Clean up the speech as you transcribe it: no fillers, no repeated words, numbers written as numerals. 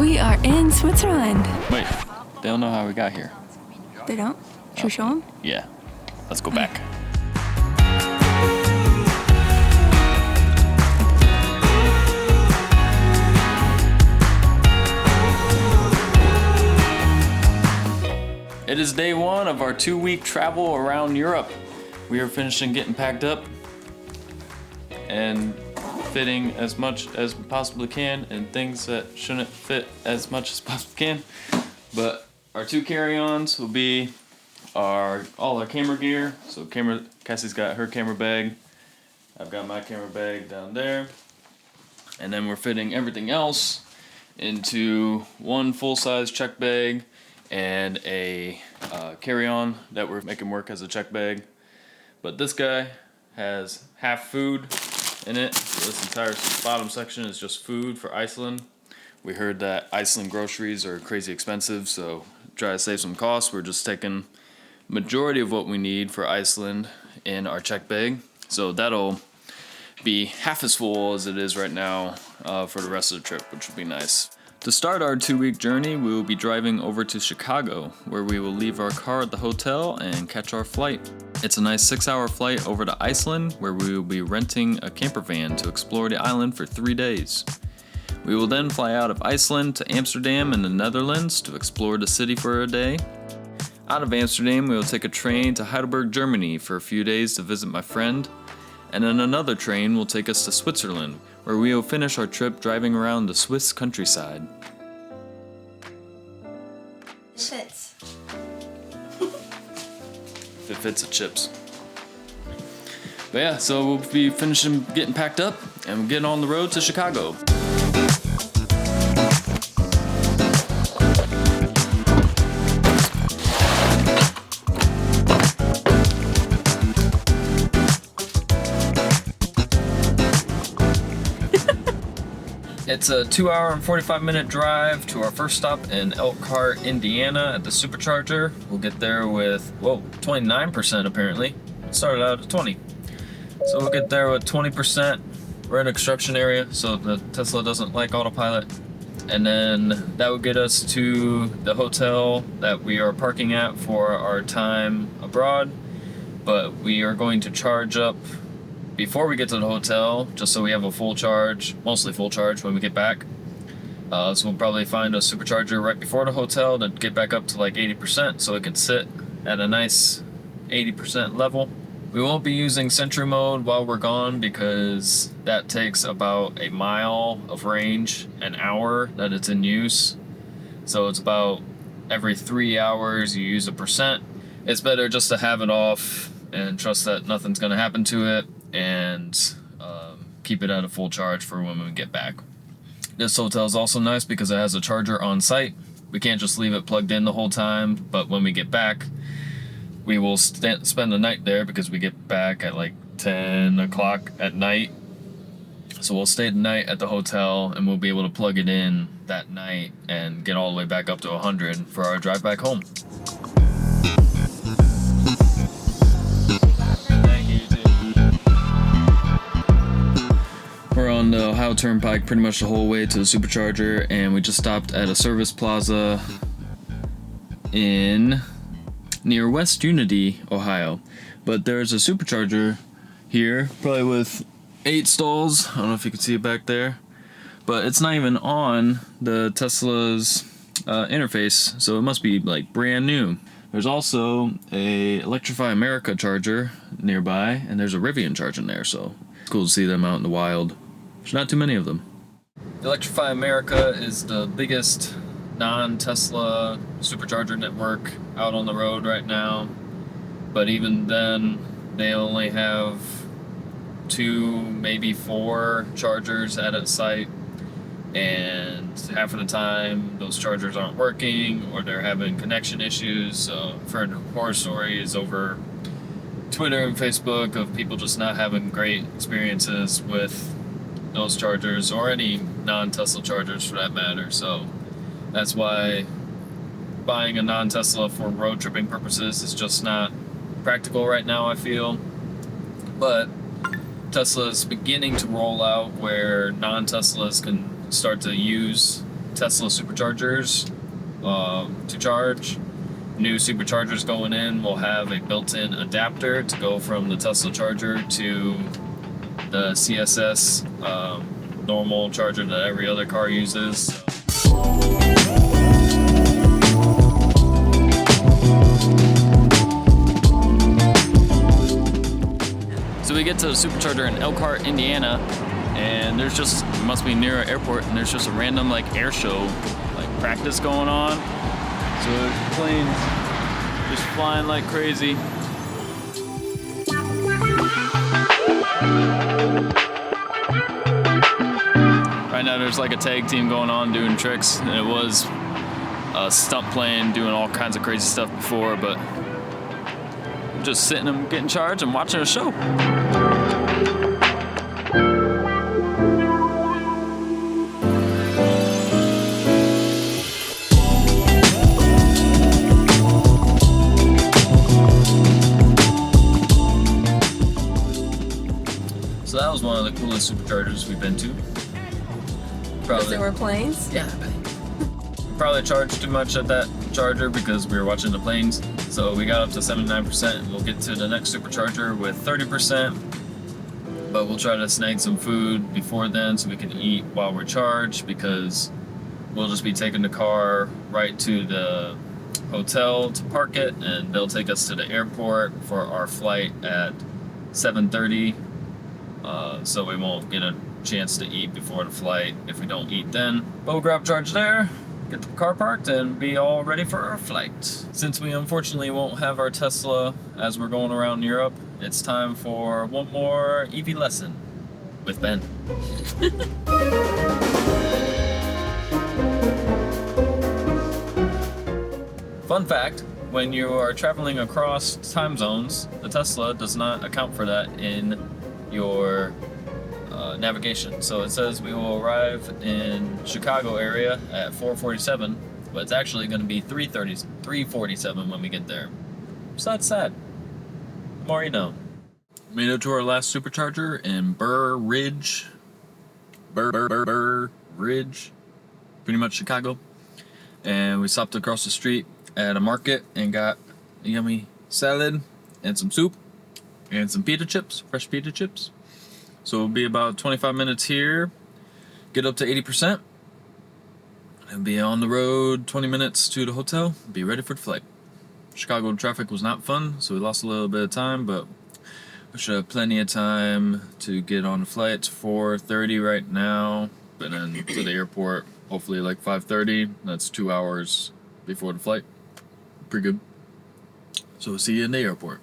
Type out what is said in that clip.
We are in Switzerland. Wait, they don't know how we got here. They don't? Should we show them? Yeah. Let's go back. It is day one of our 2-week travel around Europe. We are finishing getting packed up and fitting as much as we possibly can in things that shouldn't fit as much as possibly can. But our 2 carry-ons will be all our camera gear. So Cassie's got her camera bag. I've got my camera bag down there. And then we're fitting everything else into one full-size check bag and a carry-on that we're making work as a check bag. But this guy has half food in it. So this entire bottom section is just food for Iceland. We heard that Iceland groceries are crazy expensive, so try to save some costs. We're just taking majority of what we need for Iceland in our check bag. So that'll be half as full as it is right now for the rest of the trip, which will be nice. To start our 2-week journey, we will be driving over to Chicago, where we will leave our car at the hotel and catch our flight. It's a nice 6-hour flight over to Iceland, where we will be renting a camper van to explore the island for 3 days. We will then fly out of Iceland to Amsterdam in the Netherlands to explore the city for a day. Out of Amsterdam, we will take a train to Heidelberg, Germany for a few days to visit my friend. And then another train will take us to Switzerland, where we will finish our trip driving around the Swiss countryside. Fits. If it fits, it chips. But yeah, so we'll be finishing getting packed up and we're getting on the road to Chicago. It's a 2-hour and 45-minute drive to our first stop in Elkhart, Indiana at the supercharger. We'll get there with, 29% apparently. It started out at 20. So we'll get there with 20%. We're in a construction area, so the Tesla doesn't like autopilot. And then that will get us to the hotel that we are parking at for our time abroad. But we are going to charge up before we get to the hotel, just so we have a full charge, mostly full charge when we get back. So we'll probably find a supercharger right before the hotel to get back up to like 80% so it can sit at a nice 80% level. We won't be using Sentry mode while we're gone because that takes about a mile of range an hour that it's in use. So it's about every 3 hours you use 1%. It's better just to have it off and trust that nothing's going to happen to it and keep it at a full charge for when we get back. This hotel is also nice because it has a charger on site. We can't just leave it plugged in the whole time, but when we get back, we will spend the night there because we get back at like 10 o'clock at night. So we'll stay the night at the hotel and we'll be able to plug it in that night and get all the way back up to 100 for our drive back home. We're on the Ohio Turnpike pretty much the whole way to the supercharger, and we just stopped at a service plaza near West Unity, Ohio. But there's a supercharger here, probably with 8 stalls. I don't know if you can see it back there, but it's not even on the Tesla's interface, so it must be like brand new. There's also a Electrify America charger nearby, and there's a Rivian charger there, so it's cool to see them out in the wild. There's not too many of them. Electrify America is the biggest non-Tesla supercharger network out on the road right now, but even then they only have 2, maybe 4 chargers at a site, and half of the time those chargers aren't working or they're having connection issues. So I've heard horror stories over Twitter and Facebook of people just not having great experiences with those chargers or any non-Tesla chargers for that matter. So that's why buying a non-Tesla for road tripping purposes is just not practical right now, I feel. But Tesla is beginning to roll out where non-Teslas can start to use Tesla superchargers to charge. New superchargers going in will have a built-in adapter to go from the Tesla charger to the CSS normal charger that every other car uses. So we get to the supercharger in Elkhart, Indiana, and there's just, it must be near an airport, and there's just a random like air show, like practice going on. So planes just flying like crazy. Right now there's like a tag team going on doing tricks, and it was a stunt plane doing all kinds of crazy stuff before, but I'm just sitting and getting charged and watching a show. So that was one of the coolest superchargers we've been to. Because there were planes? Yeah. Probably charged too much at that charger because we were watching the planes. So we got up to 79%, and we'll get to the next supercharger with 30%. But we'll try to snag some food before then so we can eat while we're charged, because we'll just be taking the car right to the hotel to park it, and they'll take us to the airport for our flight at 7:30. So we won't get a chance to eat before the flight if we don't eat then. But we'll grab charge there, get the car parked, and be all ready for our flight. Since we unfortunately won't have our Tesla as we're going around Europe, it's time for one more EV lesson with Ben. Fun fact, when you are traveling across time zones, the Tesla does not account for that in your navigation. So it says we will arrive in Chicago area at 4:47, but it's actually going to be 3:47 when we get there. So that's sad. The more you know. Made it to our last supercharger in Burr Ridge, pretty much Chicago. And we stopped across the street at a market and got a yummy salad and some soup and some pita chips, fresh pita chips. So it'll be about 25 minutes here, get up to 80%, and be on the road 20 minutes to the hotel, be ready for the flight. Chicago traffic was not fun, so we lost a little bit of time, but we should have plenty of time to get on the flight. It's 4:30 right now, but then to the airport, hopefully like 5:30. That's 2 hours before the flight. Pretty good. So we'll see you in the airport.